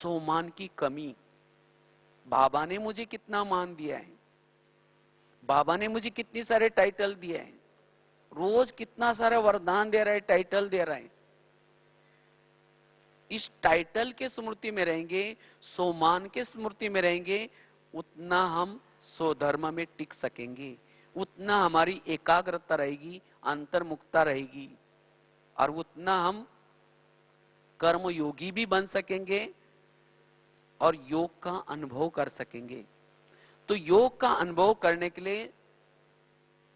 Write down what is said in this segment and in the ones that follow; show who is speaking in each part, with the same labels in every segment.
Speaker 1: सम्मान की कमी। बाबा ने मुझे कितना मान दिया है, बाबा ने मुझे कितने सारे टाइटल दिए हैं, रोज कितना सारा वरदान दे रहा है, टाइटल दे रहा है। इस टाइटल के स्मृति में रहेंगे, सम्मान के स्मृति में रहेंगे, उतना हम स्वधर्म में टिक सकेंगे, उतना हमारी एकाग्रता रहेगी, अंतर्मुखता रहेगी, और उतना हम कर्म योगी भी बन सकेंगे और योग का अनुभव कर सकेंगे। तो योग का अनुभव करने के लिए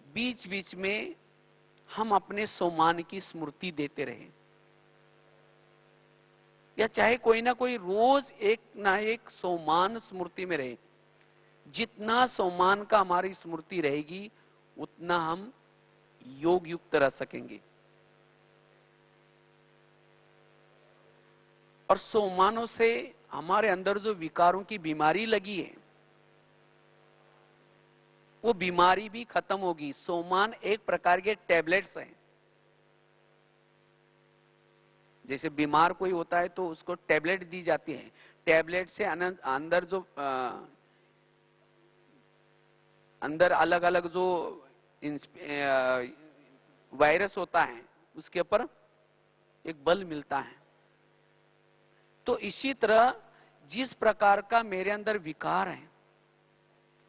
Speaker 1: बीच बीच में हम अपने सम्मान की स्मृति देते रहें, या चाहे कोई ना कोई रोज एक ना एक सम्मान स्मृति में रहे। जितना सम्मान का हमारी स्मृति रहेगी, उतना हम योग युक्त रह सकेंगे। और सम्मानों से हमारे अंदर जो विकारों की बीमारी लगी है, वो बीमारी भी खत्म होगी। सम्मान एक प्रकार के टैबलेट्स हैं। जैसे बीमार कोई होता है तो उसको टैबलेट दी जाती है, टैबलेट से अंदर जो अंदर अलग अलग जो वायरस होता है, उसके ऊपर एक बल मिलता है। तो इसी तरह जिस प्रकार का मेरे अंदर विकार है,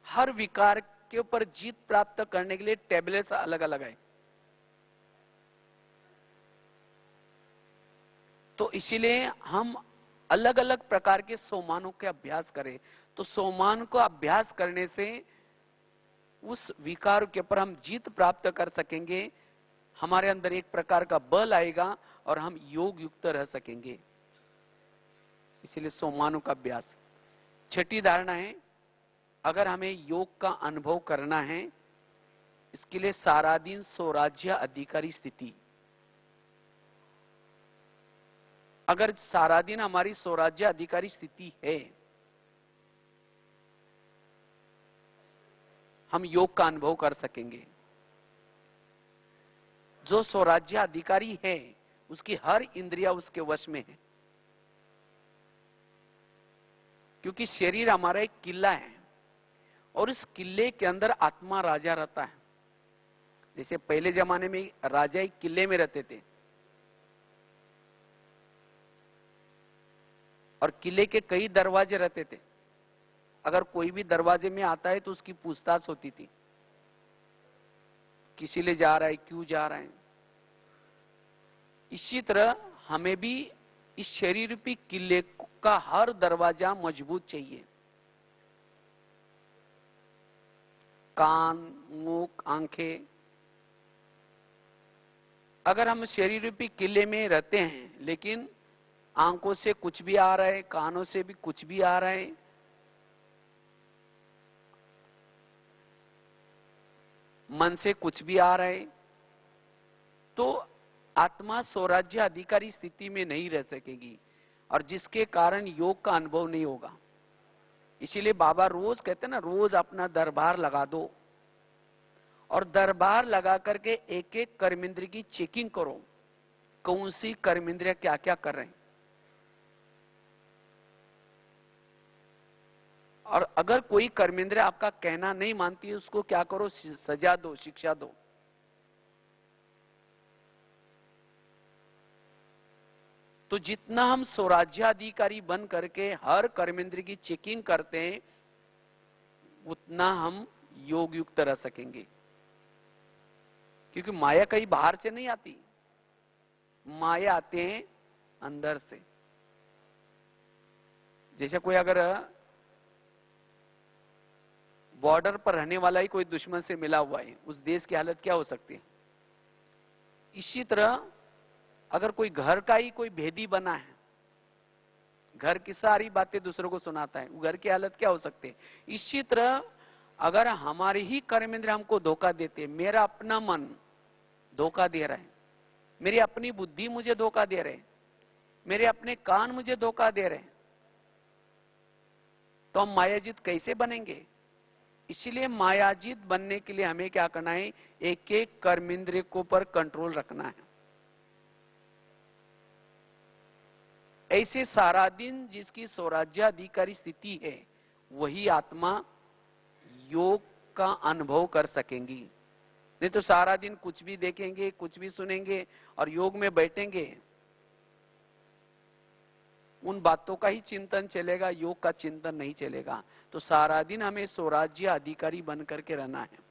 Speaker 1: हर विकार के ऊपर जीत प्राप्त करने के लिए टैबलेट्स अलग अलग है। तो इसीलिए हम अलग अलग प्रकार के सम्मानों के अभ्यास करें। तो सम्मान को अभ्यास करने से उस विकार के ऊपर हम जीत प्राप्त कर सकेंगे, हमारे अंदर एक प्रकार का बल आएगा और हम योग युक्त रह सकेंगे। इसीलिए सम्मानों का अभ्यास। छठी धारणा है, अगर हमें योग का अनुभव करना है, इसके लिए सारा दिन स्वराज्य अधिकारी स्थिति। अगर सारा दिन हमारी स्वराज्य अधिकारी स्थिति है, हम योग का अनुभव कर सकेंगे। जो स्वराज्य अधिकारी है, उसकी हर इंद्रिया उसके वश में है, क्योंकि शरीर हमारा एक किला है और इस किले के अंदर आत्मा राजा रहता है। जैसे पहले जमाने में राजा एक किले में रहते थे और किले के कई दरवाजे रहते थे। अगर कोई भी दरवाजे में आता है तो उसकी पूछताछ होती थी, किसी ले जा रहा है, क्यों जा रहा है। इसी तरह हमें भी इस शरीर रूपी किले का हर दरवाजा मजबूत चाहिए। कान, मुख, आंखें। अगर हम शरीर रूपी किले में रहते हैं, लेकिन आंखों से कुछ भी आ रहा है, कानों से भी कुछ भी आ रहा है, मन से कुछ भी आ रहा है, तो आत्मा स्वराज्य अधिकारी स्थिति में नहीं रह सकेगी और जिसके कारण योग का अनुभव नहीं होगा। इसीलिए बाबा रोज कहते हैं ना, रोज अपना दरबार लगा दो और दरबार लगा करके एक एक कर्मेंद्र की चेकिंग करो, कौन सी कर्मेंद्रिया क्या क्या कर रहे हैं। और अगर कोई कर्मेंद्र आपका कहना नहीं मानती है, उसको क्या करो, सजा दो, शिक्षा दो। तो जितना हम स्वराज्याधिकारी बन करके हर कर्मेंद्र की चेकिंग करते हैं, उतना हम योग युक्त रह सकेंगे। क्योंकि माया कहीं बाहर से नहीं आती, माया आते हैं अंदर से। जैसे कोई अगर बॉर्डर पर रहने वाला ही कोई दुश्मन से मिला हुआ है, उस देश की हालत क्या हो सकती है। इसी तरह अगर कोई घर का ही कोई भेदी बना है, घर की सारी बातें दूसरों को सुनाता है, वो घर की हालत क्या हो सकती है। इसी तरह अगर हमारे ही कर्मेंद्र हमको धोखा देते, मेरा अपना मन धोखा दे रहा है, मेरी अपनी बुद्धि मुझे धोखा दे रहे, मेरे अपने कान मुझे धोखा दे रहे, तो हम मायाजित कैसे बनेंगे। इसीलिए मायाजित बनने के लिए हमें क्या करना है, एक एक कर्मेंद्र को पर कंट्रोल रखना है। ऐसे सारा दिन जिसकी स्वराज्याधिकारी स्थिति है, वही आत्मा योग का अनुभव कर सकेंगी। नहीं तो सारा दिन कुछ भी देखेंगे, कुछ भी सुनेंगे और योग में बैठेंगे, उन बातों का ही चिंतन चलेगा, योग का चिंतन नहीं चलेगा। तो सारा दिन हमें स्वराज्य अधिकारी बन करके रहना है।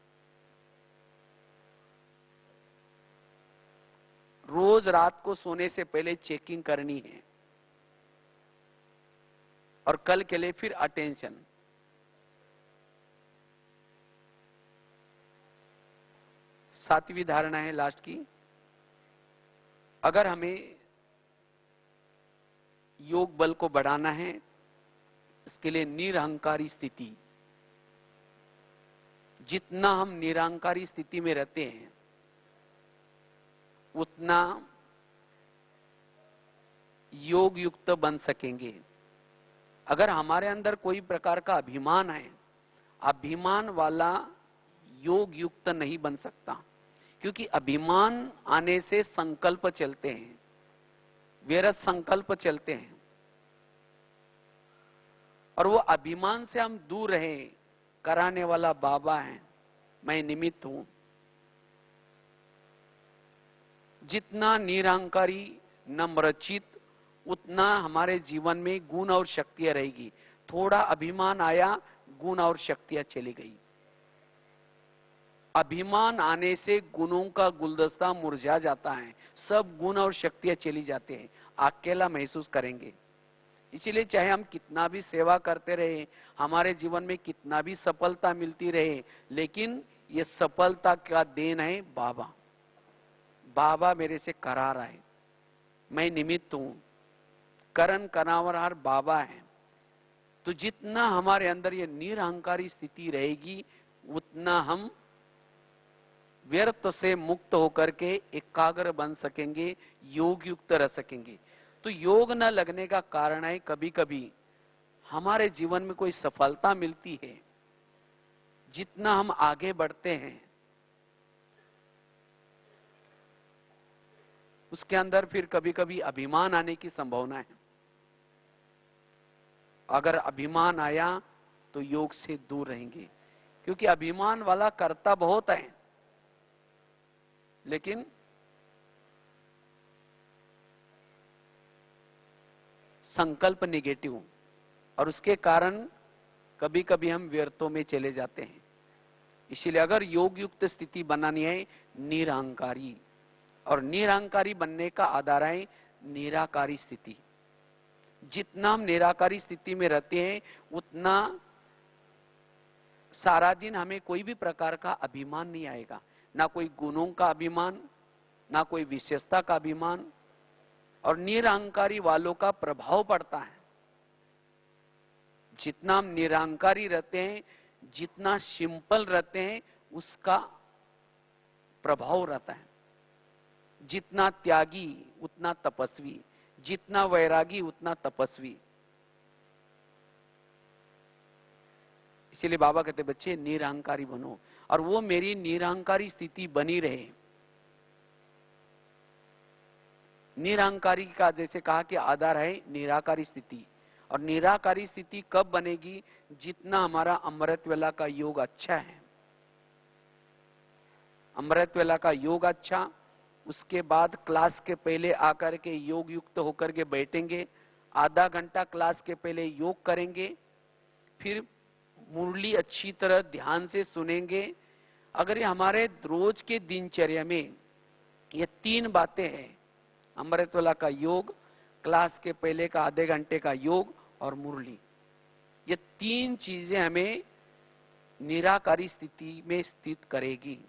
Speaker 1: रोज रात को सोने से पहले चेकिंग करनी है और कल के लिए फिर अटेंशन। सातवीं धारणा है लास्ट की, अगर हमें योग बल को बढ़ाना है, इसके लिए निरहंकारी स्थिति, जितना हम निरहंकारी स्थिति में रहते हैं उतना योग युक्त बन सकेंगे। अगर हमारे अंदर कोई प्रकार का अभिमान है, अभिमान वाला योग युक्त नहीं बन सकता, क्योंकि अभिमान आने से संकल्प चलते हैं, व्यर्थ संकल्प चलते हैं, और वो अभिमान से हम दूर रहे, कराने वाला बाबा है, मैं निमित्त हूं। जितना निरहंकारी नम्रचित, उतना हमारे जीवन में गुण और शक्तियां रहेगी। थोड़ा अभिमान आया, गुण और शक्तियां चली गई। अभिमान आने से गुणों का गुलदस्ता मुरझा जाता है, सब गुण और शक्तियां चली जाते हैं, अकेला महसूस करेंगे। इसीलिए चाहे हम कितना भी सेवा करते रहे, हमारे जीवन में कितना भी सफलता मिलती रहे, लेकिन ये सफलता का देन है बाबा। बाबा मेरे से करा रहा है, मैं निमित्त हूं, करण करावरहार बाबा है। तो जितना हमारे अंदर ये निरहंकारी स्थिति रहेगी, उतना हम व्यर्थ से मुक्त होकर के एकाग्र बन सकेंगे, योग युक्त रह सकेंगे। तो योग न लगने का कारण है, कभी कभी हमारे जीवन में कोई सफलता मिलती है, जितना हम आगे बढ़ते हैं उसके अंदर फिर कभी कभी अभिमान आने की संभावना है। अगर अभिमान आया तो योग से दूर रहेंगे, क्योंकि अभिमान वाला करता बहुत है, लेकिन संकल्प निगेटिव, और उसके कारण कभी कभी हम व्यर्थों में चले जाते हैं। इसीलिए अगर योग युक्त स्थिति बनानी है, निरहंकारी, और निरहंकारी बनने का आधार है निराकारी स्थिति। जितना हम निराकारी स्थिति में रहते हैं, उतना सारा दिन हमें कोई भी प्रकार का अभिमान नहीं आएगा, ना कोई गुणों का अभिमान, ना कोई विशेषता का अभिमान, और निरहंकारी वालों का प्रभाव पड़ता है। जितना हम निरहंकारी रहते हैं, जितना सिंपल रहते हैं, उसका प्रभाव रहता है। जितना त्यागी उतना तपस्वी, जितना वैरागी उतना तपस्वी। इसीलिए बाबा कहते बच्चे निरहंकारी बनो, और वो मेरी निरहंकारी स्थिति बनी रहे। निरहंकारी का जैसे कहा कि आधार है निराकारी स्थिति, और निराकारी स्थिति कब बनेगी? जितना हमारा अमृत वेला का योग अच्छा है। अमृत वेला का योग अच्छा, उसके बाद क्लास के पहले आकर के योग युक्त होकर के बैठेंगे, आधा घंटा क्लास के पहले योग करेंगे, फिर मुरली अच्छी तरह ध्यान से सुनेंगे। अगर ये हमारे रोज के दिनचर्या में ये तीन बातें हैं, अमृत वेला का योग, क्लास के पहले का आधे घंटे का योग और मुरली, ये तीन चीजें हमें निराकारी स्थिति में स्थित करेगी,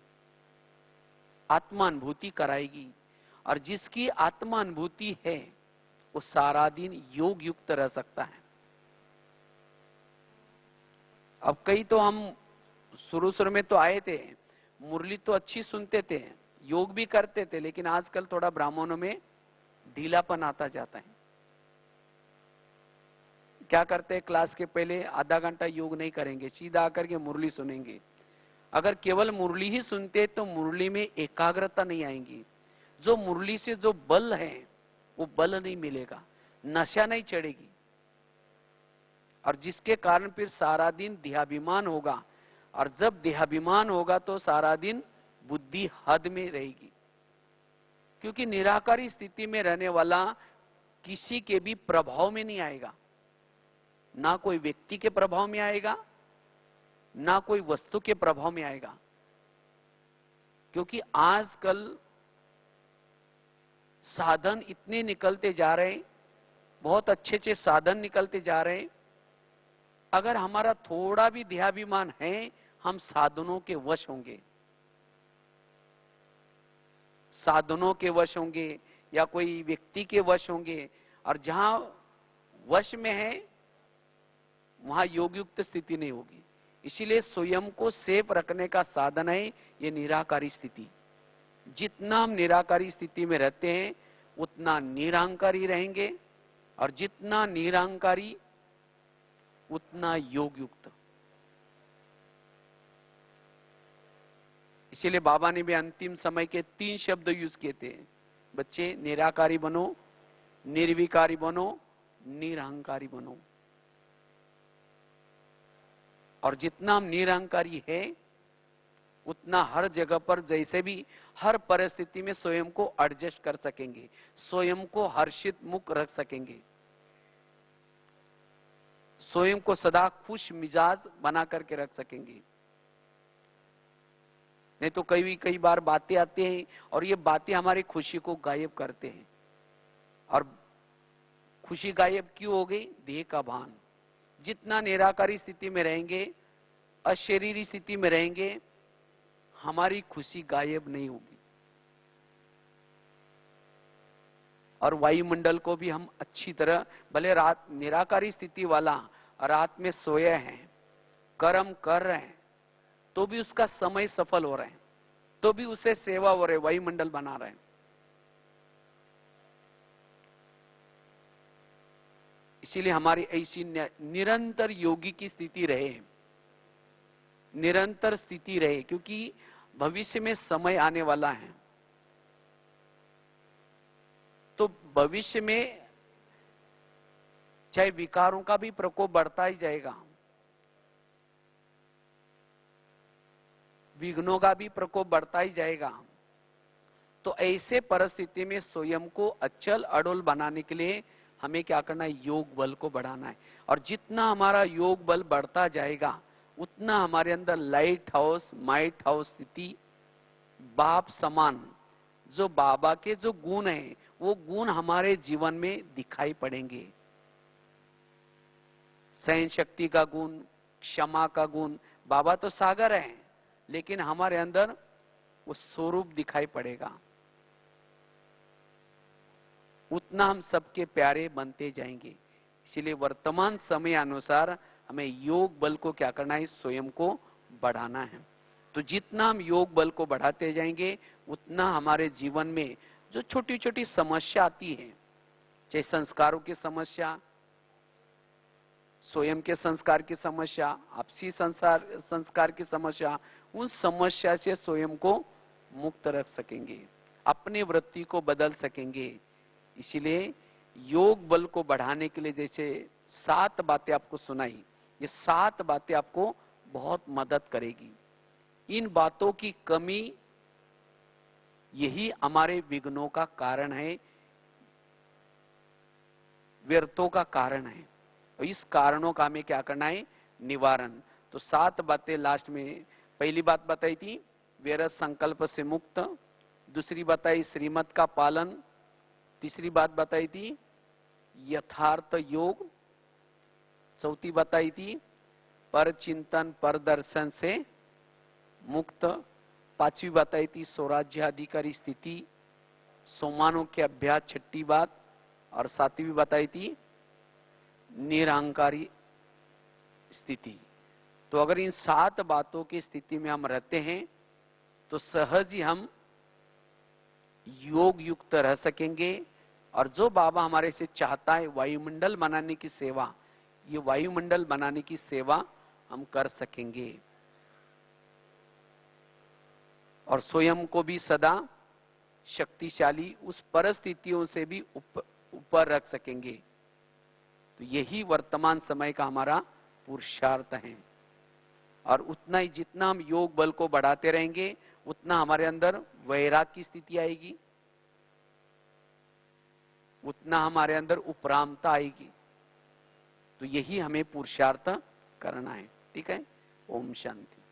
Speaker 1: आत्मानुभूति कराएगी। और जिसकी आत्मानुभूति है वो सारा दिन योग युक्त रह सकता है। अब कई तो हम शुरू में तो आए थे, मुरली तो अच्छी सुनते थे, योग भी करते थे, लेकिन आजकल थोड़ा ब्राह्मणों में ढीलापन आता जाता है। क्या करते हैं, क्लास के पहले आधा घंटा योग नहीं करेंगे, सीधा आकर के मुरली सुनेंगे। अगर केवल मुरली ही सुनते तो मुरली में एकाग्रता नहीं आएगी, जो मुरली से जो बल है वो बल नहीं मिलेगा। नशा नहीं चढ़ेगी, और जिसके कारण फिर सारा दिन देहाभिमान होगा, और जब देहाभिमान होगा तो सारा दिन बुद्धि हद में रहेगी, क्योंकि निराकारी स्थिति में रहने वाला किसी के भी प्रभाव में नहीं आएगा, ना कोई व्यक्ति के प्रभाव में आएगा, ना कोई वस्तु के प्रभाव में आएगा। क्योंकि आजकल साधन इतने निकलते जा रहे हैं, बहुत अच्छे अच्छे साधन निकलते जा रहे हैं, अगर हमारा थोड़ा भी देहाभिमान है, हम साधनों के वश होंगे, साधनों के वश होंगे या कोई व्यक्ति के वश होंगे, और जहां वश में है वहां योग युक्त स्थिति नहीं होगी। इसीलिए स्वयं को सेफ रखने का साधन है ये निराकारी स्थिति। जितना हम निराकारी स्थिति में रहते हैं उतना निरहंकारी रहेंगे, और जितना निरहंकारी उतना योग युक्त। इसीलिए बाबा ने भी अंतिम समय के 3 शब्द यूज किए थे, बच्चे निराकारी बनो, निर्विकारी बनो, निरहंकारी बनो। और जितना हम निरहंकारी है उतना हर जगह पर, जैसे भी हर परिस्थिति में स्वयं को एडजस्ट कर सकेंगे, स्वयं को हर्षित मुक्त रख सकेंगे, स्वयं को सदा खुश मिजाज बना करके रख सकेंगे। नहीं तो कई बार बातें आती हैं और ये बातें हमारी खुशी को गायब करते हैं, और खुशी गायब क्यों हो गई? देह का भान। जितना निराकारी स्थिति में रहेंगे, अशरीरी स्थिति में रहेंगे, हमारी खुशी गायब नहीं होगी। और वायुमंडल को भी हम अच्छी तरह, भले रात निराकारी स्थिति वाला रात में सोए हैं, कर्म कर रहे हैं, तो भी उसका समय सफल हो रहे हैं, तो भी उसे सेवा हो रहे, वायुमंडल बना रहे हैं। इसीलिए हमारी ऐसी निरंतर योगी की स्थिति रहे, निरंतर स्थिति रहे, क्योंकि भविष्य में समय आने वाला है। तो भविष्य में चाहे विकारों का भी प्रकोप बढ़ता ही जाएगा, विघ्नों का भी प्रकोप बढ़ता ही जाएगा। तो ऐसे परिस्थिति में स्वयं को अचल अडोल बनाने के लिए हमें क्या करना है? योग बल को बढ़ाना है। और जितना हमारा योग बल बढ़ता जाएगा उतना हमारे अंदर लाइट हाउस, माइट हाउस स्थिति, बाप समान, जो बाबा के जो गुण हैं वो गुण हमारे जीवन में दिखाई पड़ेंगे। सहन शक्ति का गुण, क्षमा का गुण। बाबा तो सागर है, लेकिन हमारे अंदर वो स्वरूप दिखाई पड़ेगा। उतना हम सबके प्यारे बनते जाएंगे। इसीलिए वर्तमान समय अनुसार हमें योग बल को क्या करना है? स्वयं को बढ़ाना है। तो जितना हम योग बल को बढ़ाते जाएंगे उतना हमारे जीवन में जो छोटी छोटी समस्या आती है, चाहे संस्कारों की समस्या, स्वयं के संस्कार की समस्या, आपसी संस्कार की समस्या, उन समस्या से स्वयं को मुक्त रख सकेंगे, अपनी वृत्ति को बदल सकेंगे। इसीलिए योग बल को बढ़ाने के लिए जैसे 7 बातें आपको सुनाई, ये 7 बातें आपको बहुत मदद करेगी। इन बातों की कमी यही हमारे विघ्नों का कारण है, व्यर्थों का कारण है। और इस कारणों का हमें क्या करना है? निवारण। तो 7 बातें लास्ट में, पहली बात बताई थी व्यर्थ संकल्प से मुक्त, दूसरी बताई श्रीमत का पालन, तीसरी बात बताई थी यथार्थ योग, चौथी बताई थी पर चिंतन पर दर्शन से मुक्त, पांचवी बताई थी स्वराज्य अधिकारी स्थिति, सोमानों के अभ्यास छठी बात, और सातवीं बताई थी निरहंकारी स्थिति। तो अगर इन 7 बातों की स्थिति में हम रहते हैं तो सहज ही हम योग युक्त रह सकेंगे। और जो बाबा हमारे से चाहता है वायुमंडल बनाने की सेवा, ये वायुमंडल बनाने की सेवा हम कर सकेंगे, और स्वयं को भी सदा शक्तिशाली उस परिस्थितियों से भी ऊपर रख सकेंगे। तो यही वर्तमान समय का हमारा पुरुषार्थ है। और उतना ही जितना हम योग बल को बढ़ाते रहेंगे उतना हमारे अंदर वैराग की स्थिति आएगी, उतना हमारे अंदर उपरामता आएगी। तो यही हमें पुरुषार्थ करना है। ठीक है। ओम शांति।